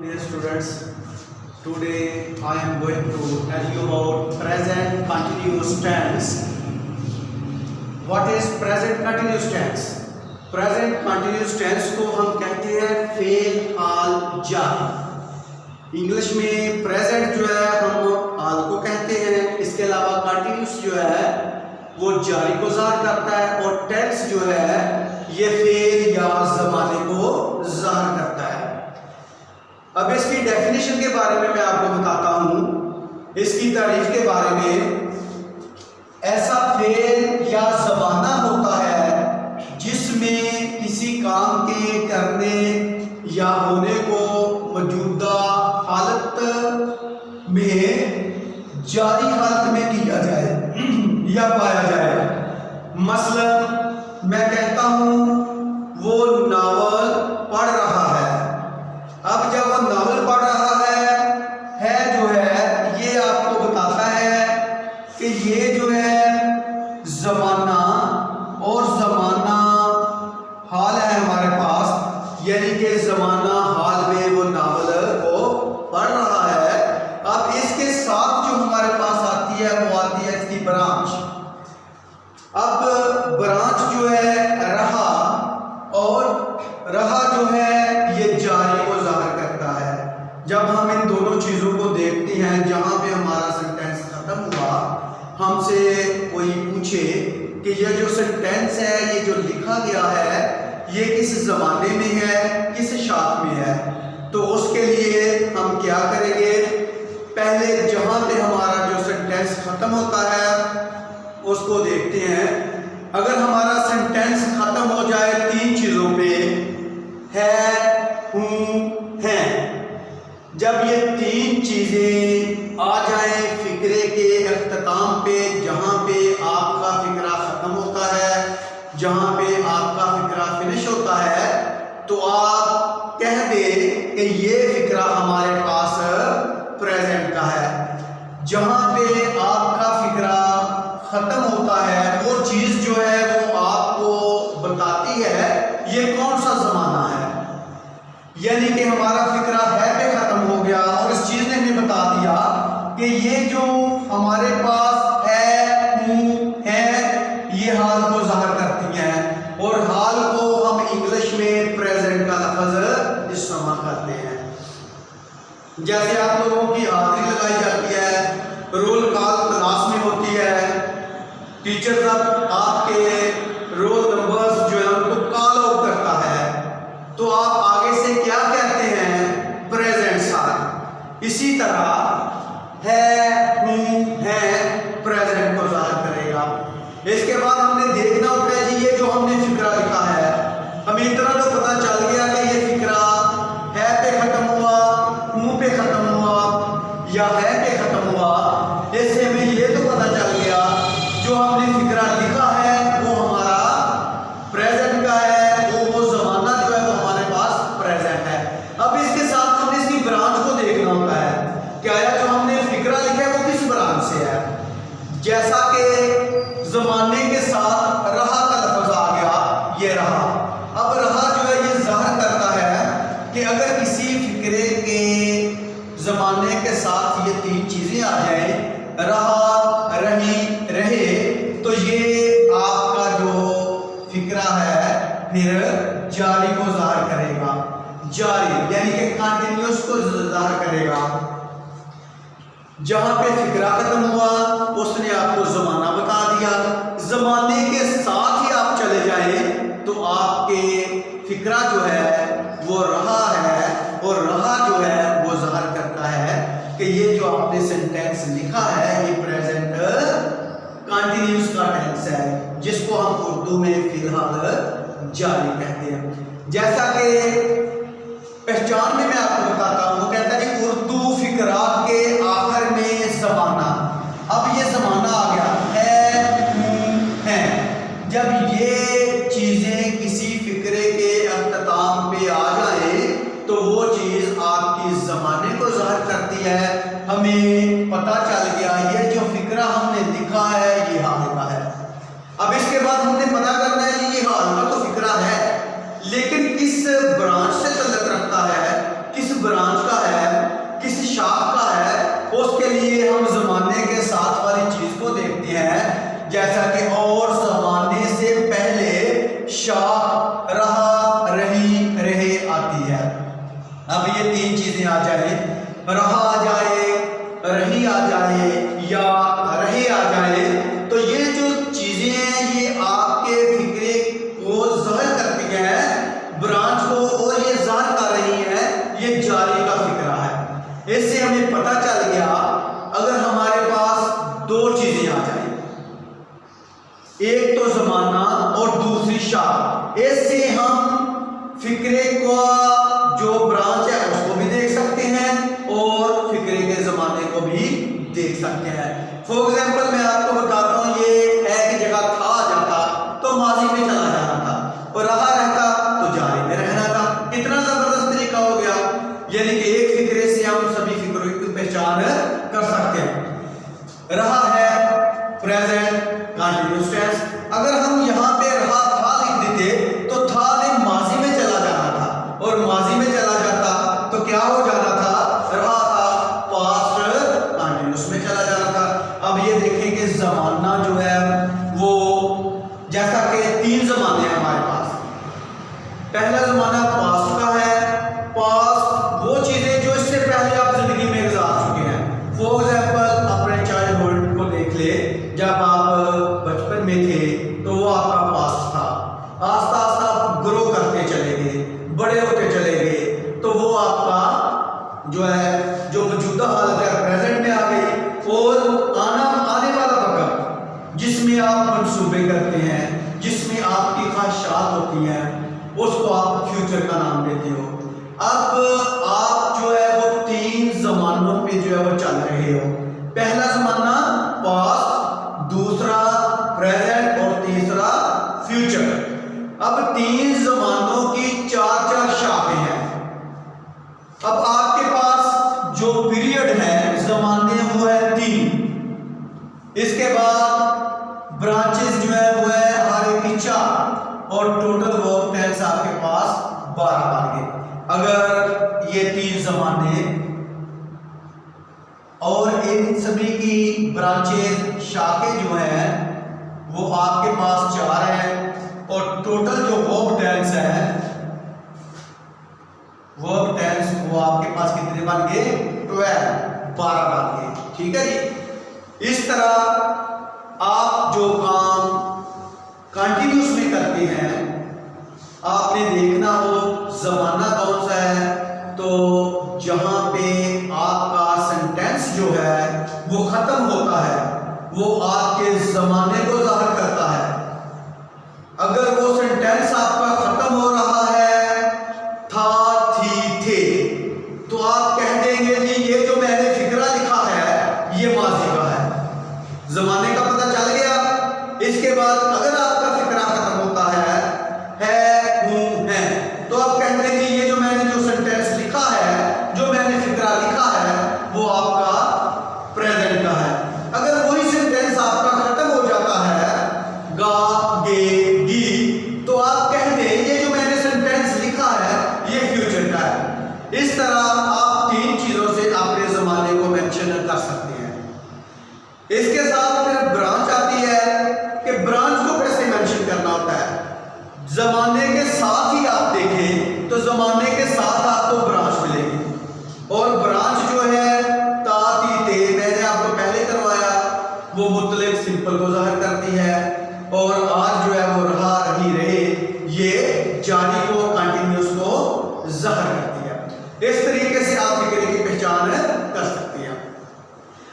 Dear students, today I am going to tell you about present continuous tense. What is present continuous tense? Present continuous tense को हम कहते हैं fail हाल जारी। English में present जो है हम हाल को कहते हैं, इसके अलावा कंटिन्यूस जो है वो जारी को ज़ाहिर करता है और टेंस जो है ये फेल या ज़माने को ज़ाहिर करता है। अब इसकी डेफिनेशन के बारे में मैं आपको बताता हूं, इसकी तारीफ के बारे में। ऐसा फेल या ज़माना होता है जिसमें किसी काम के करने या होने को मौजूदा हालत में जारी हालत में किया जाए या पाया जाए। मसलन मैं कहता हूं वो नावल पढ़ रहा है। अब जब वो नावल पढ़ रहा है जो है ये आपको बताता है कि ये जो है ज़माना और ज़माना हाल है हमारे पास, यानी कि ज़माना हाल में वो नावल को पढ़ रहा है। अब इसके साथ जो हमारे पास आती है वो आती है इसकी ब्रांच। अब ब्रांच जो है रहा, और रहा जो है ये जारी को ज़ाहिर करता है। जब हम इन दोनों चीज़ों को देखते हैं, जहाँ पे हमारा सेंटेंस ख़त्म हुआ, हमसे कोई पूछे कि ये जो सेंटेंस है ये जो लिखा गया है ये किस ज़माने में है, किस शाख में है, तो उसके लिए हम क्या करेंगे, पहले जहाँ पे हमारा जो सेंटेंस ख़त्म होता है उसको देखते हैं। अगर हमारा सेंटेंस ख़त्म हो जाए तीन चीज़ों पे, है, हूँ, हैं, जब ये तीन चीज़ें आ जाएं फिक्रे के अख्ताम पे, जहाँ पे आपका फिक्रा ख़त्म होता है, जहाँ पे आपका फिक्रा फिनिश होता है, तो आप कह दें कि ये फिक्रा हमारे पास प्रेजेंट का है। जहाँ पे आपका फिक्रा ख़त्म होता है वो चीज़ जो है वो आपको बताती है ये कौन सा ज़माना है, यानी कि हमारा फिक्रा है पे ख़त्म हो गया और इस चीज़ ने हमें बता दिया कि ये जो हमारे पास है, हूँ, है, ये हाल को ज़ाहिर करती हैं, और हाल को हम इंग्लिश में प्रेजेंट का लफ्ज़ इस्तेमाल करते हैं। जैसे आप लोगों की हाजिरी लगाई जाती है, रोल कॉल क्लास में होती है, टीचर साहब आपके रोल नंबर्स जो है उनको कॉल आउट करता है, तो आप आगे से क्या कहते हैं, प्रेजेंट साथ। इसी तरह है, हूँ, है प्रेजेंट को ज़ाहिर करेगा। इसके बाद हमने देखना होता है जी ये जो हमने फिक्रा लिखा है, हमें इतना तो पता चल गया कि ये फिक्रा है पे ख़त्म हुआ, हूँ पे ख़त्म हुआ या है पे ख़त्म हुआ। इससे हमें ये तो पता चल गया जो हमने फिक्रा लिखा है वो हमारा प्रेजेंट का है, वो ज़माना जो है वो हमारे पास प्रेजेंट है। अब इसके साथ हमने इसकी ब्रांच को देखना होता है, क्या है जो हमने फिक्रा लिखा है वो किस ब्रांच से है। जैसा कि ज़माने के साथ रहा का लफ्ज़ आ गया, ये रहा। अब रहा जो है ये ज़ाहिर करता है कि अगर किसी फिक्रे के ज़माने के साथ ये तीन चीज़ें आ जाए, रहा, रही, रहे, तो ये आपका जो फिक्रा है फिर जारी को ज़ाहिर करेगा। जारी यानी कि कंटिन्यूस को ज़ाहिर करेगा। जहाँ पे फिक्रा ख़त्म हुआ उसने आपको ज़माना बता दिया, ज़माने के साथ ही आप चले जाएं तो आपके फिक्रा जो है वो रहा है, और रहा जो है वो ज़ाहिर करता है कि ये जो आपने सेंटेंस लिखा है ये प्रेजेंट कंटिन्यूस का टेंस है, जिसको हम उर्दू में फिलहाल जारी कहते हैं। जैसा कि पहचान में मैं आपको बताता हूँ, वो कहता है कि उर्दू फिक्रात के आखिर में ज़माना। अब ये ज़माना आ गया है, हूँ, है। जब ये चीज़ें किसी फिक्रे के अख्ताम पे आ जाए तो वो चीज़ आपकी ज़माने को ज़ाहिर करती है। हमें पता चल गया ये जो फिक्रा हमने लिखा है ये हाल का है। अब इसके बाद हमने पता करना है कि ये हाल का तो फिक्रा है, लेकिन किस ब्रांच से ताल्लुक़ रखता है, किस ब्रांच का शाख का है उसके लिए हम जमाने के साथ वाली चीज को देखते हैं, जैसा कि और जमाने से पहले शाख, रहा, रही, रहे आती है। अब ये तीन चीजें आ जाए, रहा आ जाए, रही आ जाए या रहे आ जाए, तो ये जो चीजें हैं ये आपके फिक्रे को ज़ाहिर करती हैं, ब्रांच को, और ये ज़ाहिर कर रही है ये जारी का फिक्रा है। इससे हमें पता चल गया अगर हमारे पास दो चीजें आ जाए, एक तो जमाना और दूसरी शाख, इससे हम फिक्रे का जो ब्रांच है उसको भी देख सकते हैं और फिक्रे के जमाने को भी देख सकते हैं। फॉर एग्जाम्पल मैं आपको बताता हूँ, ये एक जगह था आ जाता तो माजी में चला जाना था, और रहा रहता तो जारी में रहना था। कितना जबरदस्त तरीका हो गया, यानी कि एक फिक्रे से हम सभी फिक्रों की पहचान कर सकते हैं। रहा है प्रेजेंट कंटिन्यूअस टेंस, अगर हम यहाँ पे रहा था लिख देते तो था ने माजी में चला जाना था, और माजी में चला जाता तो क्या हो जाना था, रहा था पास्ट कंटिन्यूअस में चला जाना था। अब ये देखें कि जमाना जो है वो, जैसा कि तीन जमाने हैं हमारे पास, पहला जमाना पास्ट का है। पास्ट वो चीजें जो इससे पहले आप जिंदगी में गुजार चुके हैं। फॉर एग्जाम्पल अपने चाइल्डहुड को देख ले, जब आप बचपन में थे तो वो आपका पास्ट था, आस्ता आस्ता आप ग्रो करते चले गए, बड़े होते चले गए, तो वो आपका जो है जो मौजूदा हालत है प्रेजेंट में आ गई, और आने वाला वक्त जिसमें आप मंसूबे करते हैं, जिसमें आपकी ख्वाहिशात होती हैं, उसको आप फ्यूचर का नाम देते हो। अब आप जो है वो तीन जमानों पे जो है वो चल रहे हो, पहला जमाना पास्ट, दूसरा प्रेजेंट और तीसरा फ्यूचर। अब तीन जमानों की चार चार शाखें हैं। अब आपके पास जो पीरियड है जमाने वो है तीन, इसके बाद ब्रांचेस जो है वो है हर एक की चार, और टोटल वर्क टेंस आपके पास 12 बन गए। अगर ये तीन जमाने और इन सभी की ब्रांचेस शाखें जो हैं वो आपके पास 4 है, और टोटल जो वर्क टेंस है, वर्क टेंस वो आपके पास कितने बन गए, 12 बन गए। ठीक है जी। इस तरह आप जो काम कंटिन्यूस में करते हैं, आपने देखना हो जमाना कौन सा है, तो जहां पे आपका सेंटेंस जो है वो खत्म होता है वो आपके जमाने को जाहिर करता है। अगर वो सेंटेंस आपका खत्म हो रहा है था, थी, थे, तो आप कह देंगे जी ये जो मैंने फिक्रा लिखा है ये माजी का है, जमाने का पता चल गया। इसके बाद अगर आपका फिक्रा खत्म होता है हूं, है, तो आप कहते हैं कि ये जो मैंने जो सेंटेंस लिखा है, जो मैंने फिक्रा लिखा है वो आपका प्रेजेंट का है। अगर वही सेंटेंस आपका खत्म हो जाता है गा, गे, गी, तो आप कह दें ये जो मैंने सेंटेंस लिखा है ये फ्यूचर का है। इस तरह आप तीन चीजों से अपने जमाने को मेंशन कर सकते हैं। इसके साथ फिर ब्रांच आती है कि ब्रांच को कैसे मेंशन करना होता है। जमाने के साथ ही आप देखें तो जमाने के साथ आपको ब्रांच मिलेगी, और ब्रांच जो है ता, ती, ते मैंने आपको पहले करवाया, वो मुतलक सिंपल को जाहिर करती है, और आज जो है वो रहा, रही, रहे ये जारी को, कंटिन्यूअस को जाहिर करती है। इस तरीके से आप फिक्रे की पहचान कर सकते हैं।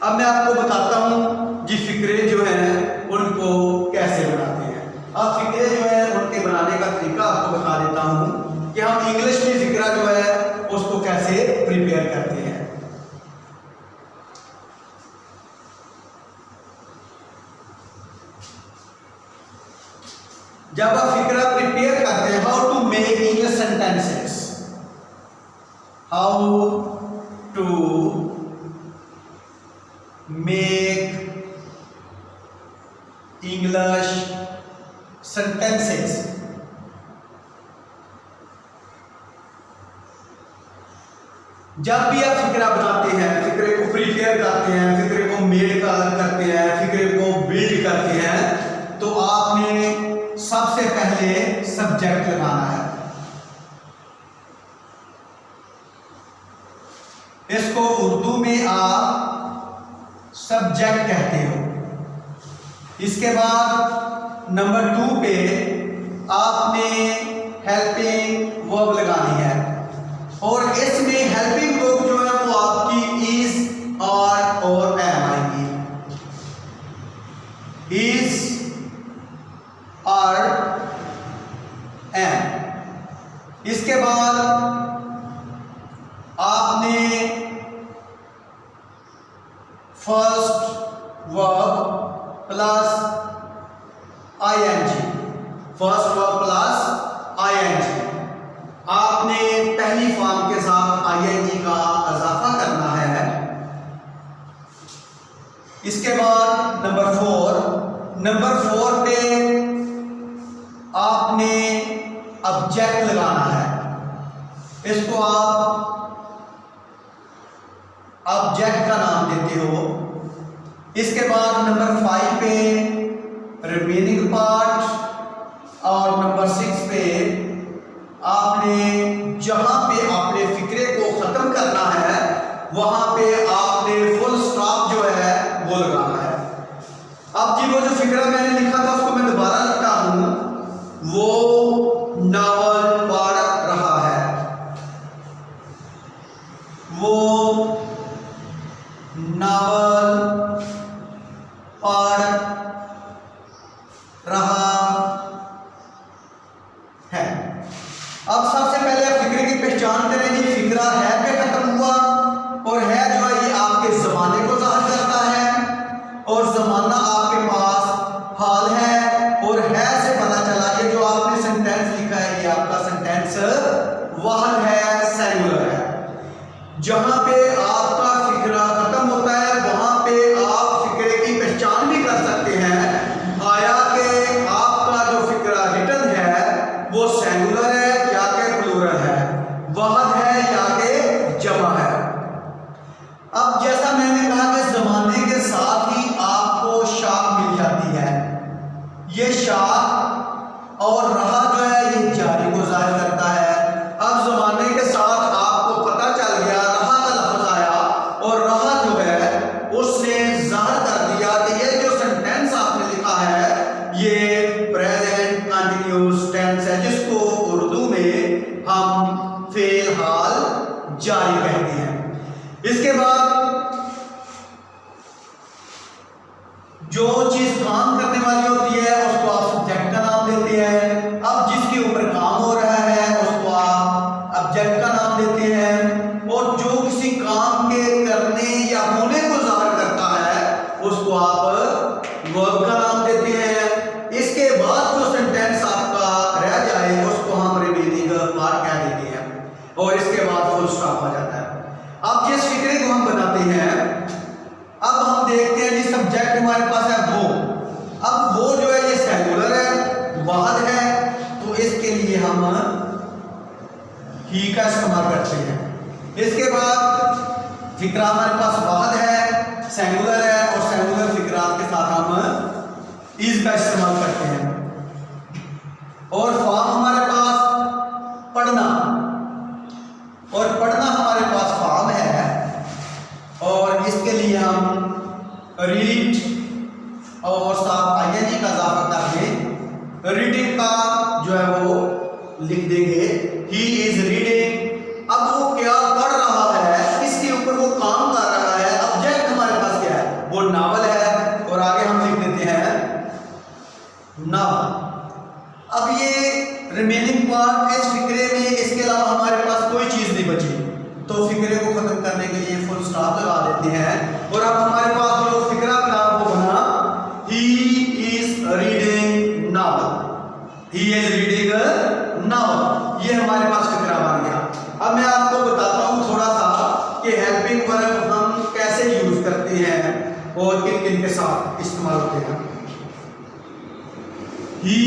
अब मैं आपको बताता हूं जी फिक्रे जो हैं उनको कैसे बनाते हैं। अब फिक्रे जो है उनके बनाने का तरीका आपको बता देता हूं कि हम इंग्लिश में फिक्रा जो है उसको कैसे प्रिपेयर करते हैं। जब आप फिक्रा प्रिपेयर करते हैं, how to make English sentences, how to make English जब भी आप फिक्रा बनाते हैं, फिक्रे को प्रिपेयर करते हैं, फिक्रे को मेड करते हैं, फिक्रे को बिल्ड करते हैं, तो आपने सबसे पहले सब्जेक्ट लगाना है। इसको उर्दू में आप सब्जेक्ट कहते हो। इसके बाद नंबर 2 पे आपने हेल्पिंग वर्ब लगानी है, और इसमें हेल्पिंग वर्ब जो है वो आपकी इज, आर और एम आएगी। Is, are, am. इसके बाद आपने first verb plus ING, first verb plus ING, आपने पहली फॉर्म के साथ आईएनजी का इजाफा करना है। इसके बाद नंबर 4 पे आपने ऑब्जेक्ट लगाना है। इसको आप ऑब्जेक्ट का नाम देते हो। इसके बाद नंबर 5 पे रिमेनिंग पार्ट, और नंबर 6 पे आपने जहां पे आपने फिक्रे को खत्म करना है वहां पे आपने फुल स्टॉप जो है वो लगाना है। अब जी वो जो फिक्रा मैंने लिखा था उसको मैं दोबारा लिखता हूं। वो नावल पढ़ रहा है, वो नावल पढ़ रहा है। अब सबसे पहले आप फिक्रे की पहचान करें। जी फिक्रा है पे खत्म हुआ, और है जो है ये आपके जमाने को जाहिर करता है, और जमाना आपके पास हाल है, और है से पता चला ये जो आपने सेंटेंस लिखा है ये आपका सेंटेंस वाहद है, सिंगुलर है। जहां पे आपका फिक्रा खत्म होता है वहां पे आप फिक्रे की पहचान भी कर सकते हैं, आया कि आपका जो फिक्रा रिटन है वो सिंगुलर है या कि प्लूरल है, वाहद है या कि जमा है। अब जैसा मैंने कहा कि जमाने के साथ ही आपको शाख मिल जाती है। ये शाख और रहा जो है ये जारी को जाहिर करता है। अब जमाने के साथ आपको पता चल गया, रहा का लफ्ज आया, और रहा जो है उसने जाहिर कर दिया कि ये जो सेंटेंस आपने लिखा है ये प्रेजेंट कंटिन्यूअस टेंस है, जिसको उर्दू में हम फेल हाल जारी कहते हैं। इसके बाद जो चीज काम करने वाली होती है उसको आप सब्जेक्ट का नाम देते हैं। अब जिसके ऊपर काम हो रहा है उसको आप ऑब्जेक्ट का नाम देते हैं, और जो किसी काम के करने या होने को जाहिर करता है उसको आप वर्ब का नाम देते हैं। इसके बाद जो सेंटेंस आपका रह जाए उसको हम रिमेनिंग पार्ट कह देते हैं, और इसके बाद फुल स्टॉप आ जाता है। अब जिस फिक्रे को हम बनाते हैं, अब हम देखते हैं जी सब्जेक्ट हमारे पास है वो। अब वो जो है ये सिंगुलर है, वाहद है, तो इसके लिए हम ही का इस्तेमाल करते हैं। इसके बाद फिक्रा हमारे पास वाहद है, सिंगुलर है, और सिंगुलर फिक्रा के साथ हम इज का इस्तेमाल करते हैं। और फॉर्म हमारे पास पढ़ना, और पढ़ना हमारे पास फॉर्म है, और इसके लिए हम रीड और साथ आईएनजी का इजाफा करके रीडिंग का जो है वो लिख देंगे, ही इज रीडिंग। अब वो क्या पढ़ रहा है, इसके ऊपर वो काम कर रहा है। ऑब्जेक्ट हमारे पास क्या है, वो नावल है, और आगे हम लिख देते हैं नावल। अब ये रिमेनिंग पार्ट इस फिक्रे में, इसके अलावा हमारे पास कोई चीज नहीं बची, तो फिक्रे को खत्म करने के लिए फुल स्टॉप लगा देते हैं। और अब हमारे पास जो फिक्रा बना वो बना he is reading novel, he is reading novel. ये हमारे पास फिक्रा बन गया। अब मैं आपको बताता हूँ थोड़ा सा कि हेल्पिंग वर्ब हम कैसे यूज करते हैं और किन किन के साथ इस्तेमाल होते हैं। He,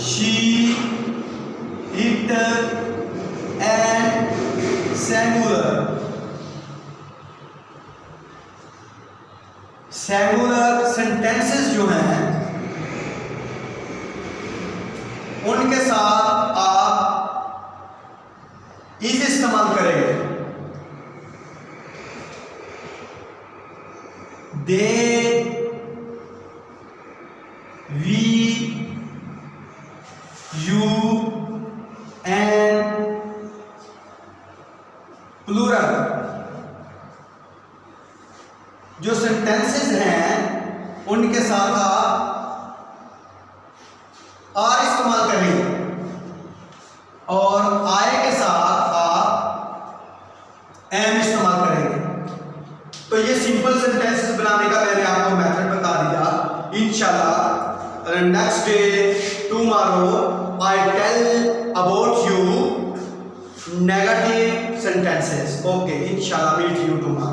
she, it, and singular sentences जो हैं उनके साथ आप इज इस्तेमाल करेंगे। They, we, you and plural जो सेंटेंसेस हैं उनके साथ आप आर इस्तेमाल करेंगे और आए के साथ आप एम इस्तेमाल करेंगे। तो ये सिंपल सेंटेंसेस बनाने का मैंने आपको मेथड बता दिया। इंशाल्लाह next day tomorrow I tell about you negative sentences. Okay, inshallah, meet you tomorrow.